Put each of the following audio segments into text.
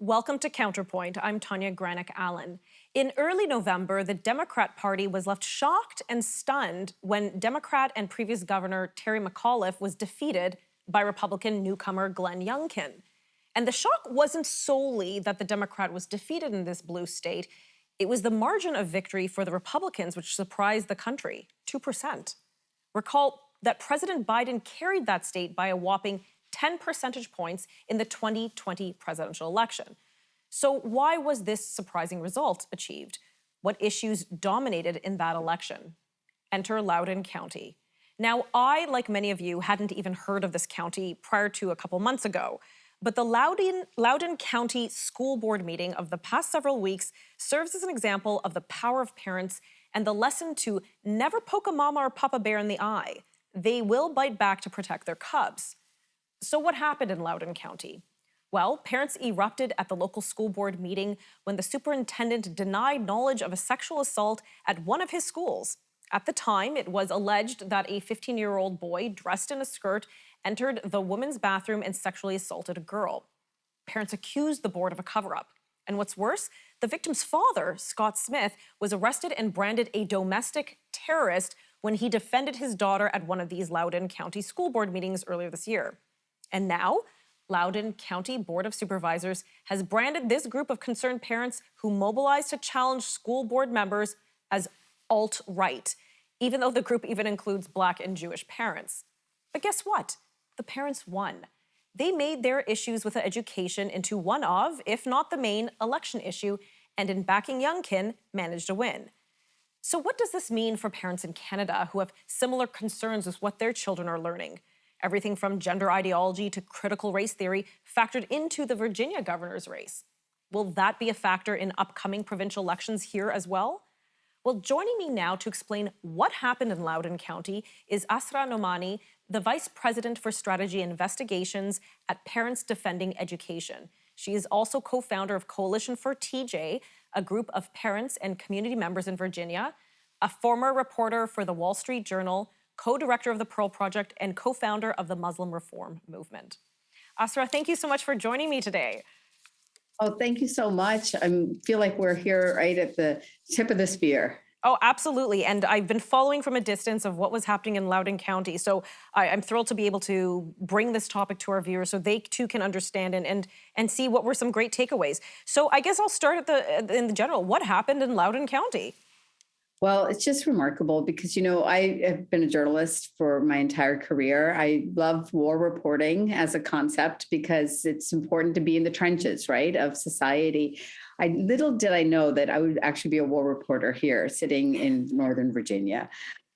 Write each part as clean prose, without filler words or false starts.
Welcome to Counterpoint. I'm Tanya Granick-Allen. In early November, the Democrat Party was left shocked and stunned when Democrat and previous Governor Terry McAuliffe was defeated by Republican newcomer Glenn Youngkin. And the shock wasn't solely that the Democrat was defeated in this blue state. It was the margin of victory for the Republicans, which surprised the country, 2%. Recall that President Biden carried that state by a whopping 10 percentage points in the 2020 presidential election. So why was this surprising result achieved? What issues dominated in that election? Enter Loudoun County. Now, I, like many of you, hadn't even heard of this county prior to a couple months ago. But the Loudoun County School Board meeting of the past several weeks serves as an example of the power of parents and the lesson to never poke a mama or papa bear in the eye. They will bite back to protect their cubs. So what happened in Loudoun County? Well, parents erupted at the local school board meeting when the superintendent denied knowledge of a sexual assault at one of his schools. At the time, it was alleged that a 15-year-old boy dressed in a skirt entered the women's bathroom and sexually assaulted a girl. Parents accused the board of a cover-up. And what's worse, the victim's father, Scott Smith, was arrested and branded a domestic terrorist when he defended his daughter at one of these Loudoun County school board meetings earlier this year. And now, Loudoun County Board of Supervisors has branded this group of concerned parents who mobilized to challenge school board members as alt-right, even though the group even includes Black and Jewish parents. But guess what? The parents won. They made their issues with education into one of, if not the main, election issue, and in backing Youngkin, managed to win. So what does this mean for parents in Canada who have similar concerns with what their children are learning? Everything from gender ideology to critical race theory factored into the Virginia governor's race. Will that be a factor in upcoming provincial elections here as well? Well, joining me now to explain what happened in Loudoun County is Asra Nomani, the Vice President for Strategy Investigations at Parents Defending Education. She is also co-founder of Coalition for TJ, a group of parents and community members in Virginia, a former reporter for the Wall Street Journal, co-director of the Pearl Project, and co-founder of the Muslim Reform Movement. Asra, thank you so much for joining me today. Oh, thank you so much. I feel like we're here right at the tip of the spear. Oh, absolutely. And I've been following from a distance of what was happening in Loudoun County. So I'm thrilled to be able to bring this topic to our viewers so they too can understand and see what were some great takeaways. So I guess I'll start in the general. What happened in Loudoun County? Well, it's just remarkable because, I have been a journalist for my entire career. I love war reporting as a concept because it's important to be in the trenches, right, of society. Little did I know that I would actually be a war reporter here sitting in Northern Virginia.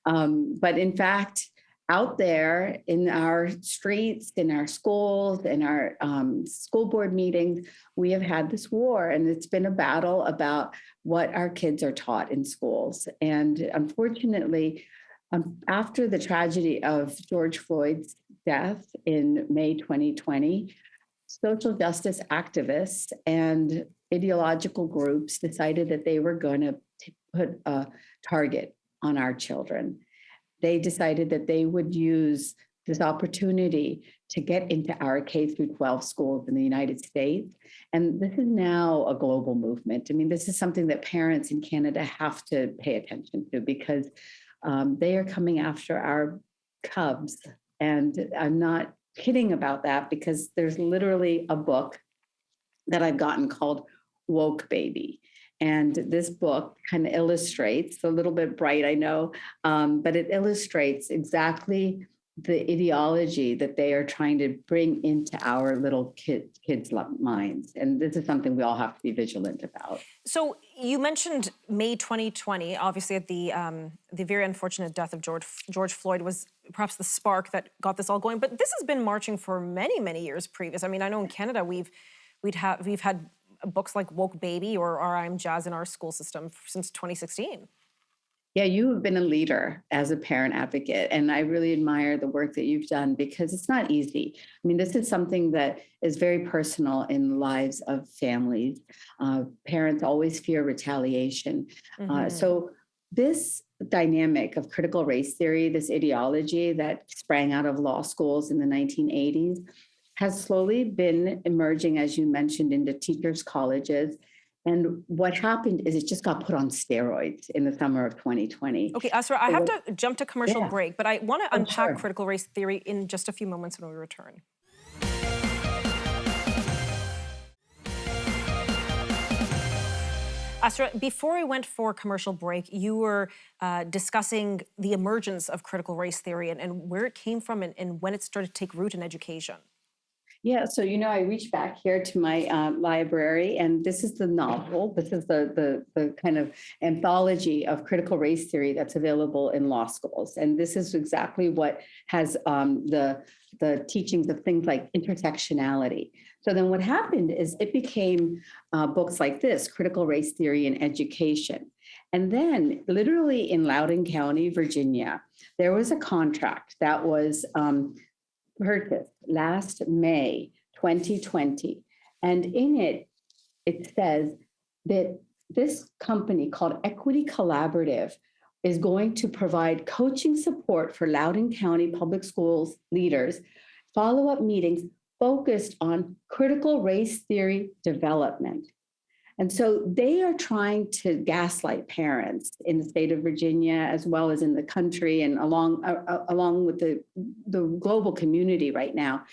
But in fact, out there in our streets, in our schools, in our school board meetings, we have had this war, and it's been a battle about what our kids are taught in schools. And unfortunately, after the tragedy of George Floyd's death in May 2020, social justice activists and ideological groups decided that they were going to put a target on our children. They decided that they would use this opportunity to get into our K through 12 schools in the United States. And this is now a global movement. I mean, this is something that parents in Canada have to pay attention to because they are coming after our cubs. And I'm not kidding about that because there's literally a book that I've gotten called Woke Baby. And this book kind of illustrates, a little bit bright, I know, but it illustrates exactly the ideology that they are trying to bring into our little kids' minds. And this is something we all have to be vigilant about. So you mentioned May 2020, obviously at the very unfortunate death of George Floyd was perhaps the spark that got this all going. But this has been marching for many, many years previous. I mean, I know in Canada we've had books like Woke Baby or I'm Jazz in our school system since 2016. Yeah, you have been a leader as a parent advocate, and I really admire the work that you've done because it's not easy. I mean, this is something that is very personal in the lives of families. Parents always fear retaliation. So this dynamic of critical race theory, this ideology that sprang out of law schools in the 1980s, has slowly been emerging, as you mentioned, into teachers' colleges. And what happened is it just got put on steroids in the summer of 2020. Okay, Asra, I So have what, to jump to commercial yeah, break, but I want to oh, unpack sure. critical race theory in just a few moments when we return. Asra, before we went for commercial break, you were discussing the emergence of critical race theory and where it came from and when it started to take root in education. Yeah, so I reached back here to my library, and this is the novel. This is the kind of anthology of critical race theory that's available in law schools, and this is exactly what has the teachings of things like intersectionality. So then, what happened is it became books like this, Critical Race Theory in Education, and then literally in Loudoun County, Virginia, there was a contract that was purchased last May 2020. And in it, it says that this company called Equity Collaborative is going to provide coaching support for Loudoun County Public Schools leaders, follow-up meetings focused on critical race theory development. And so they are trying to gaslight parents in the state of Virginia, as well as in the country and along with the global community right now.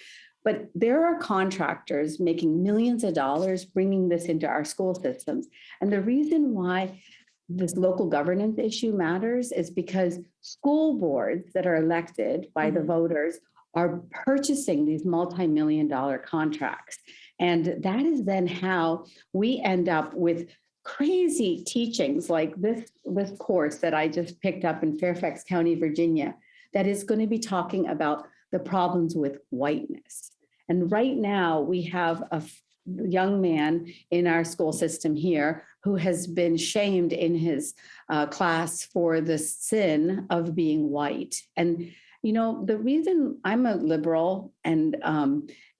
But there are contractors making millions of dollars bringing this into our school systems. And the reason why this local governance issue matters is because school boards that are elected by the voters are purchasing these multi-million dollar contracts. And that is then how we end up with crazy teachings like this course that I just picked up in Fairfax County, Virginia, that is going to be talking about the problems with whiteness. And right now we have a young man in our school system here who has been shamed in his class for the sin of being white. And the reason I'm a liberal, and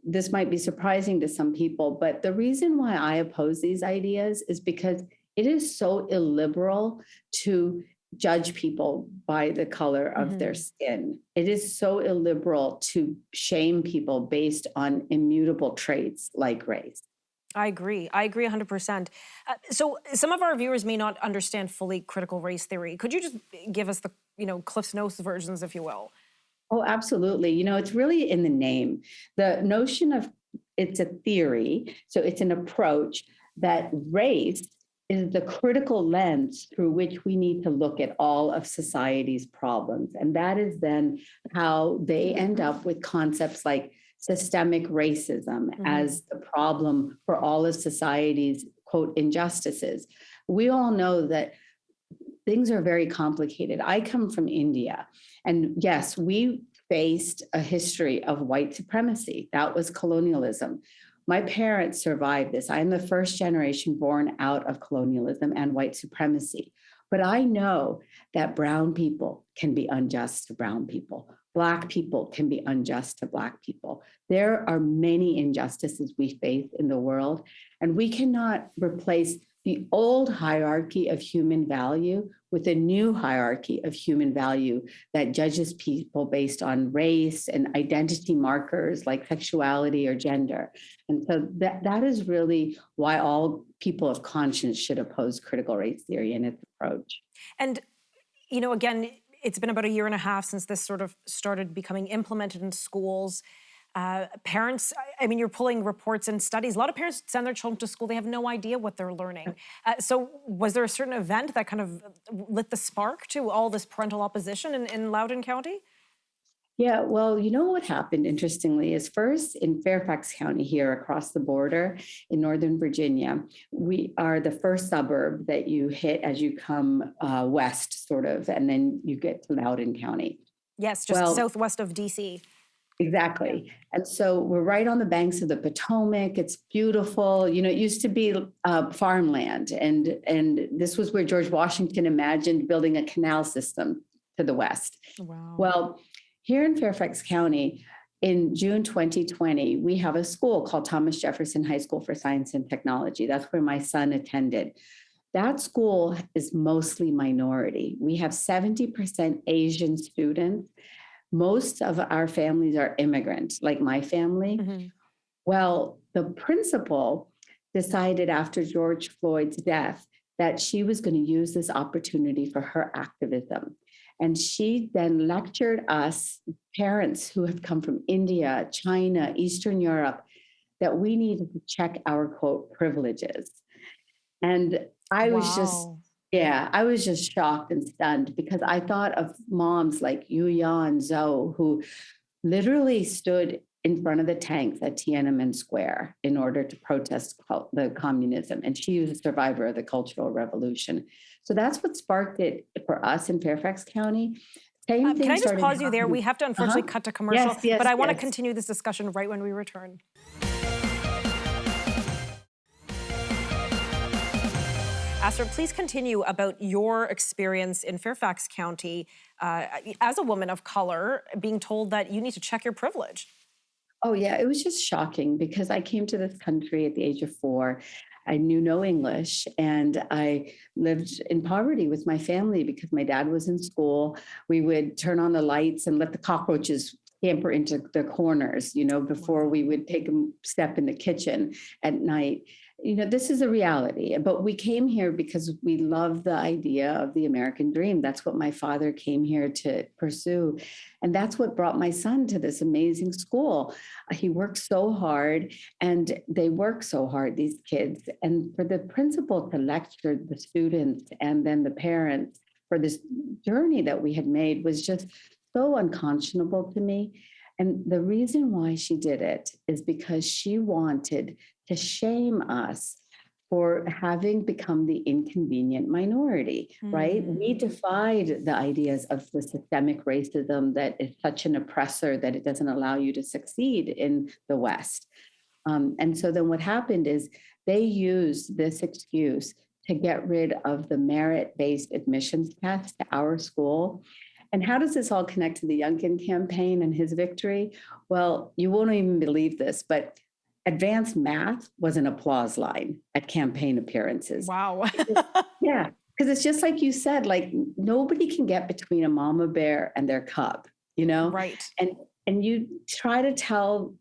this might be surprising to some people, but the reason why I oppose these ideas is because it is so illiberal to judge people by the color of their skin. It is so illiberal to shame people based on immutable traits like race. I agree. I agree 100%. So some of our viewers may not understand fully critical race theory. Could you just give us the, Cliff's Notes versions, if you will? Oh, absolutely. It's really in the name. The notion of it's a theory, so it's an approach that race is the critical lens through which we need to look at all of society's problems. And that is then how they end up with concepts like systemic racism as the problem for all of society's, quote, injustices. We all know that things are very complicated. I come from India, and yes, we faced a history of white supremacy. That was colonialism. My parents survived this. I am the first generation born out of colonialism and white supremacy. But I know that brown people can be unjust to brown people. Black people can be unjust to Black people. There are many injustices we face in the world, and we cannot replace the old hierarchy of human value with a new hierarchy of human value that judges people based on race and identity markers like sexuality or gender. And so that is really why all people of conscience should oppose critical race theory and its approach. And, again, it's been about a year and a half since this sort of started becoming implemented in schools. Parents, you're pulling reports and studies. A lot of parents send their children to school. They have no idea what they're learning. So was there a certain event that kind of lit the spark to all this parental opposition in Loudoun County? Yeah, well, what happened, interestingly, is first in Fairfax County here across the border in Northern Virginia, we are the first suburb that you hit as you come west, sort of, and then you get to Loudoun County. Yes, just southwest of D.C. Exactly. Yeah. And so we're right on the banks of the Potomac. It's beautiful. It used to be farmland. And this was where George Washington imagined building a canal system to the west. Wow. Well, here in Fairfax County, in June 2020, we have a school called Thomas Jefferson High School for Science and Technology. That's where my son attended. That school is mostly minority. We have 70% Asian students. most of our families are immigrant, like my family. Hmm. Well, the principal decided after George Floyd's death that she was going to use this opportunity for her activism. And she then lectured us, parents who have come from India, China, Eastern Europe, that we needed to check our quote privileges. And I was just, Wow. yeah, I was just shocked and stunned because I thought of moms like Yuya and Zoe who literally stood in front of the tanks at Tiananmen Square in order to protest the communism. And she was a survivor of the Cultural Revolution. So that's what sparked it for us in Fairfax County. Same Can thing I just started pause you there? happening. We have to unfortunately cut to commercial, Yes, but yes, I want to yes. continue this discussion right when we return. Asra, please continue about your experience in Fairfax County as a woman of color, being told that you need to check your privilege. Oh, yeah. It was just shocking because I came to this country at the age of 4. I knew no English and I lived in poverty with my family because my dad was in school. We would turn on the lights and let the cockroaches scamper into the corners, before we would take a step in the kitchen at night. This is a reality, but we came here because we love the idea of the American dream. That's what my father came here to pursue. And that's what brought my son to this amazing school. He worked so hard and they work so hard, these kids. And for the principal to lecture the students and then the parents for this journey that we had made was just so unconscionable to me. And the reason why she did it is because she wanted to shame us for having become the inconvenient minority, right? We defied the ideas of the systemic racism that is such an oppressor that it doesn't allow you to succeed in the West. And so then what happened is they used this excuse to get rid of the merit-based admissions test to our school. And how does this all connect to the Youngkin campaign and his victory? Well, you won't even believe this, but advanced math was an applause line at campaign appearances. Wow. Yeah, because it's just like you said, like nobody can get between a mama bear and their cub, Right. And you try to tell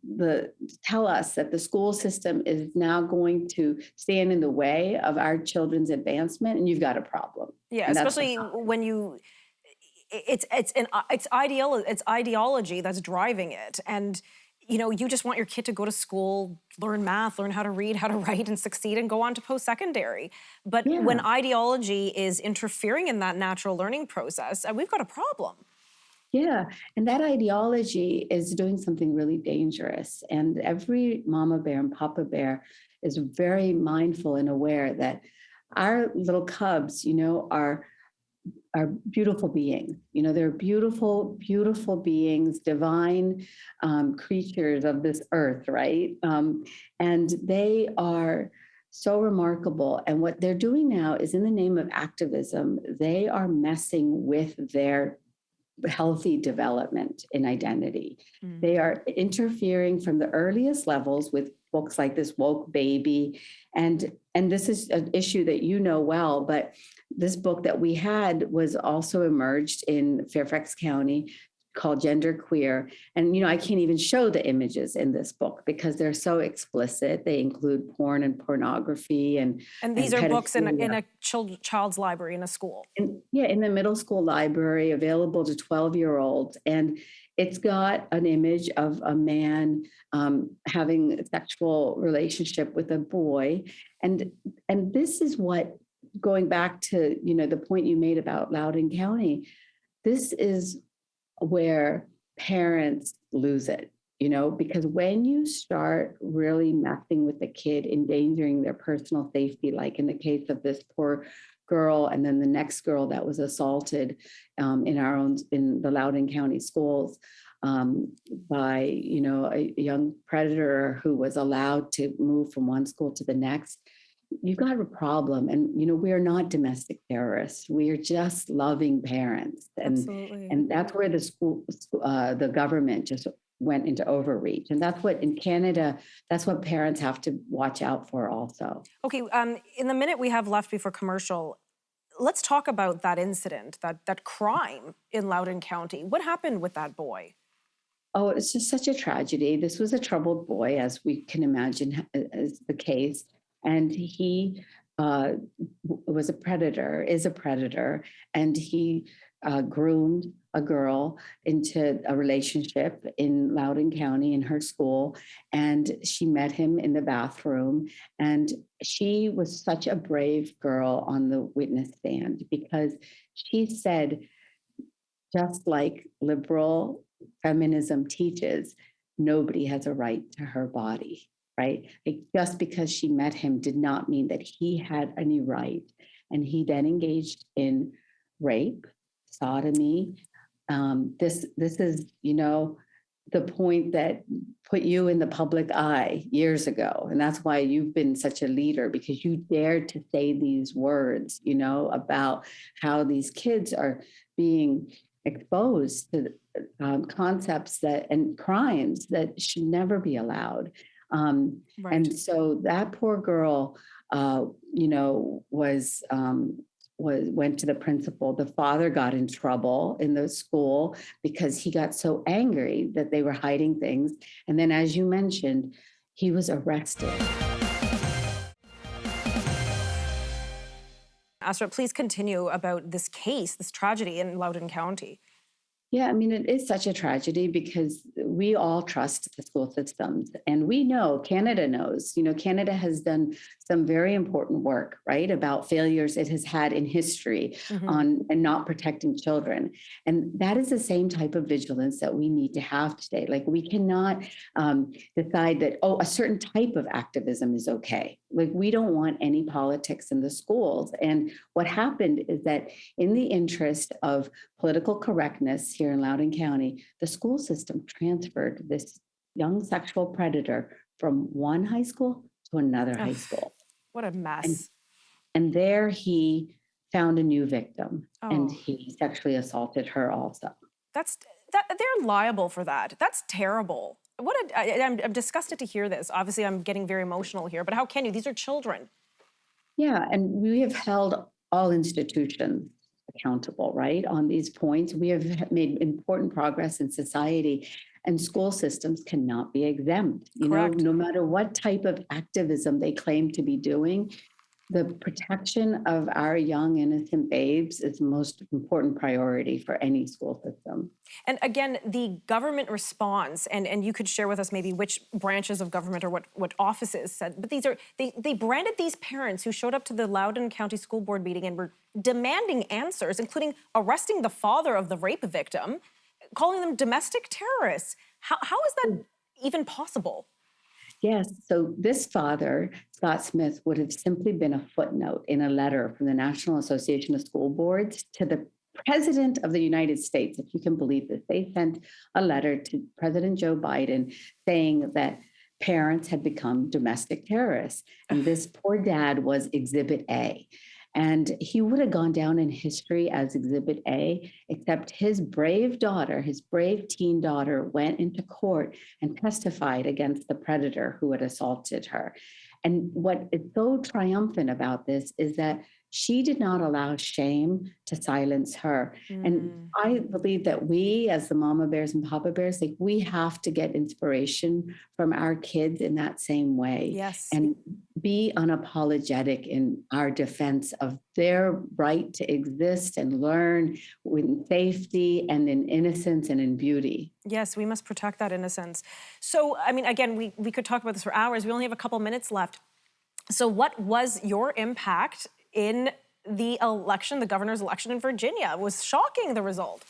us that the school system is now going to stand in the way of our children's advancement, and you've got a problem. Yeah, And that's especially when it's ideology that's driving it, and you just want your kid to go to school, learn math, learn how to read, how to write, and succeed, and go on to post-secondary. But when yeah. ideology is interfering in that natural learning process, we've got a problem. Yeah, and that ideology is doing something really dangerous. And every mama bear and papa bear is very mindful and aware that our little cubs, are beautiful beings. They're beautiful, beautiful beings, divine creatures of this earth, right? And they are so remarkable. And what they're doing now is in the name of activism, they are messing with their healthy development in identity. They are interfering from the earliest levels with books like this Woke Baby. And this is an issue that you know well, but this book that we had was also emerged in Fairfax County called Gender Queer. And, I can't even show the images in this book because they're so explicit. They include porn and pornography and These are books in pedophilia. a child's library in a school. In the middle school library, available to 12-year-olds. And it's got an image of a man having a sexual relationship with a boy. And this is what, going back to, the point you made about Loudoun County, this is where parents lose it, because when you start really messing with the kid, endangering their personal safety, like in the case of this poor girl, and then the next girl that was assaulted in the Loudoun County schools by, a young predator who was allowed to move from one school to the next. You've got a problem. And, we are not domestic terrorists. We are just loving parents. Absolutely. And that's where the government just went into overreach. And that's what in Canada, that's what parents have to watch out for also. Okay, in the minute we have left before commercial, let's talk about that incident, that crime in Loudoun County. What happened with that boy? Oh, it's just such a tragedy. This was a troubled boy, as we can imagine is the case. And he was a predator, is a predator, and he groomed a girl into a relationship in Loudoun County in her school. And she met him in the bathroom. And she was such a brave girl on the witness stand because she said, just like liberal feminism teaches, nobody has a right to her body, right? Like just because she met him did not mean that he had any right. And he then engaged in rape, sodomy. This is, the point that put you in the public eye years ago. And that's why you've been such a leader, because you dared to say these words, about how these kids are being exposed to concepts and crimes that should never be allowed. Right. And so that poor girl, went to the principal. The father got in trouble in the school because he got so angry that they were hiding things. And then, as you mentioned, he was arrested. Asra, please continue about this case, this tragedy in Loudoun County. Yeah, I mean, it is such a tragedy because we all trust the school systems. And we know, Canada knows, Canada has done some very important work, right, about failures it has had in history on and not protecting children. And that is the same type of vigilance that we need to have today. Like we cannot decide that, a certain type of activism is okay. Like we don't want any politics in the schools. And what happened is that in the interest of political correctness here in Loudoun County, the school system transferred this young sexual predator from one high school to another high school. What a mess. And there he found a new victim and Oh. he sexually assaulted her also. They're liable for that. That's terrible. I'm disgusted to hear this. Obviously, I'm getting very emotional here, but how can you? These are children. Yeah, and we have held all institutions accountable, right, on these points. We have made important progress in society, and school systems cannot be exempt. Correct. No matter what type of activism they claim to be doing, the protection of our young innocent babes is the most important priority for any school system. And again, the government response, and you could share with us maybe which branches of government or what offices said, but they branded these parents who showed up to the Loudoun County School Board meeting and were demanding answers, including arresting the father of the rape victim, calling them domestic terrorists. How is that even possible? Yes. So this father, Scott Smith, would have simply been a footnote in a letter from the National Association of School Boards to the President of the United States, if you can believe this. They sent a letter to President Joe Biden saying that parents had become domestic terrorists. And this poor dad was Exhibit A. And he would have gone down in history as Exhibit A, except his brave daughter, his brave teen daughter, went into court and testified against the predator who had assaulted her. And what is so triumphant about this is that she did not allow shame to silence her. And I believe that we, as the mama bears and papa bears, like we have to get inspiration from our kids in that same way. Yes. And be unapologetic in our defense of their right to exist and learn with safety and in innocence and in beauty. Yes, we must protect that innocence. So, I mean, again, we could talk about this for hours. We only have a couple minutes left. So what was your impact in the election, the governor's election in Virginia? It was shocking, the result.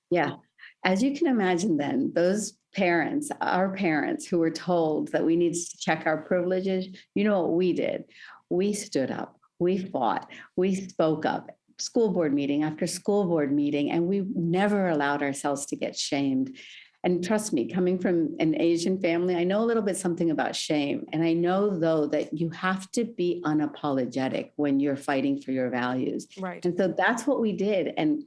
Yeah. As you can imagine then, those parents, our parents who were told that we needed to check our privileges, you know what we did? We stood up, we fought, we spoke up, school board meeting after school board meeting, and we never allowed ourselves to get shamed. And trust me, coming from an Asian family, I know a little bit something about shame. And I know, though, that you have to be unapologetic when you're fighting for your values. Right. And so that's what we did. And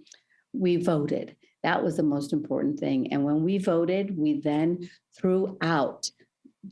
we voted. That was the most important thing. And when we voted, we then threw out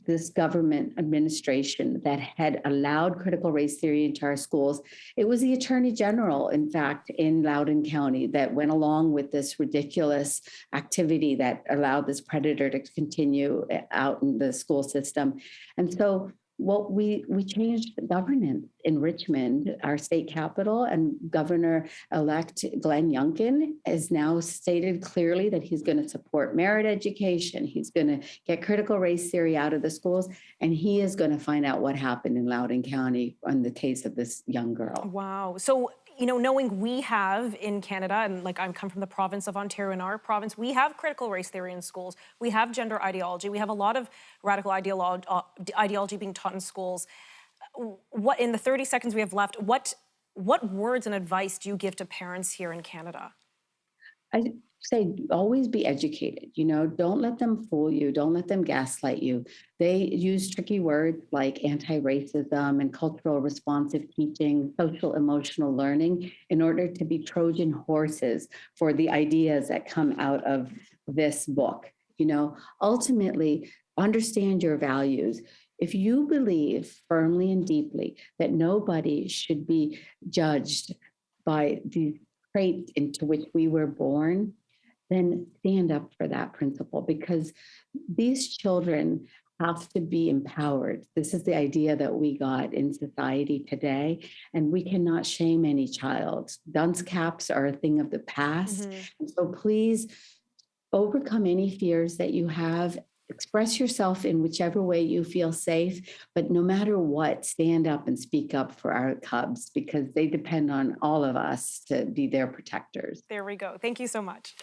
this government administration that had allowed critical race theory into our schools. It was the Attorney General, in fact, in Loudoun County that went along with this ridiculous activity that allowed this predator to continue out in the school system. And so what we changed the governance in Richmond, our state capital, and Governor-elect Glenn Youngkin has now stated clearly that he's going to support merit education. He's going to get critical race theory out of the schools, and he is going to find out what happened in Loudoun County on the case of this young girl. Wow. So, knowing we have in Canada, and like I come from the province of Ontario, in our province, we have critical race theory in schools. We have gender ideology. We have a lot of radical ideology being taught in schools. What, in the 30 seconds we have left, what words and advice do you give to parents here in Canada? I say always be educated, don't let them fool you. Don't let them gaslight you. They use tricky words like anti-racism and cultural responsive teaching, social emotional learning in order to be Trojan horses for the ideas that come out of this book. Ultimately, understand your values. If you believe firmly and deeply that nobody should be judged by the traits into which we were born, then stand up for that principle, because these children have to be empowered. This is the idea that we got in society today, and we cannot shame any child. Dunce caps are a thing of the past. So please overcome any fears that you have. Express yourself in whichever way you feel safe, but no matter what, stand up and speak up for our cubs, because they depend on all of us to be their protectors. There we go. Thank you so much.